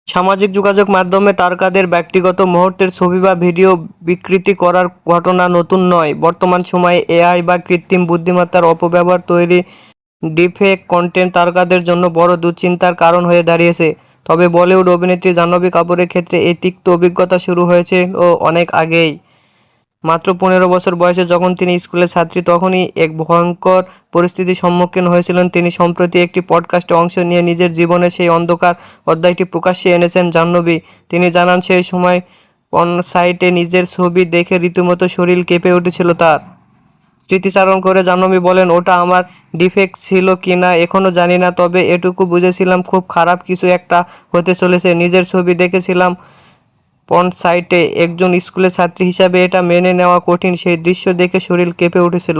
সামাজিক যোগাযোগ মাধ্যমে তারকাদের ব্যক্তিগত মুহূর্তের ছবি বা ভিডিও বিকৃতি করার ঘটনা নতুন নয়। বর্তমান সময়ে এআই বা কৃত্রিম বুদ্ধিমত্তার অপব্যবহার তৈরি ডিফেক কন্টেন্ট তারকাদের জন্য বড় দুশ্চিন্তার কারণ হয়ে দাঁড়িয়েছে। তবে বলিউড অভিনেত্রী জাহ্নবী কাপুরের ক্ষেত্রে এই তিক্ত অভিজ্ঞতা শুরু হয়েছে অনেক আগেই। মাত্র 15 বছর বয়সে যখন তিনি স্কুলের ছাত্রী, তখনই এক ভয়ঙ্কর পরিস্থিতির সম্মুখীন হয়েছিলেন তিনি। সম্প্রতি একটি পডকাস্টে অংশ নিয়ে নিজের জীবনের সেই অন্ধকার অধ্যায়টি প্রকাশ্যে এনেছেন জাহ্নবী। তিনি জানান, সেই সময় পর্ন সাইটে নিজের ছবি দেখে রীতিমতো শরীর কেঁপে উঠেছিল তার। স্মৃতিচারণ করে জাহ্নবী বলেন, ওটা আমার ডিফেক্ট ছিল কিনা এখনও জানি না, তবে এটুকু বুঝেছিলাম খুব খারাপ কিছু একটা হতে চলেছে। নিজের ছবি দেখেছিলাম পর্ন সাইটে। একজন স্কুলের ছাত্রী হিসাবে এটা মেনে নেওয়া কঠিন। সেই দৃশ্য দেখে শরীর কেঁপে উঠেছিল।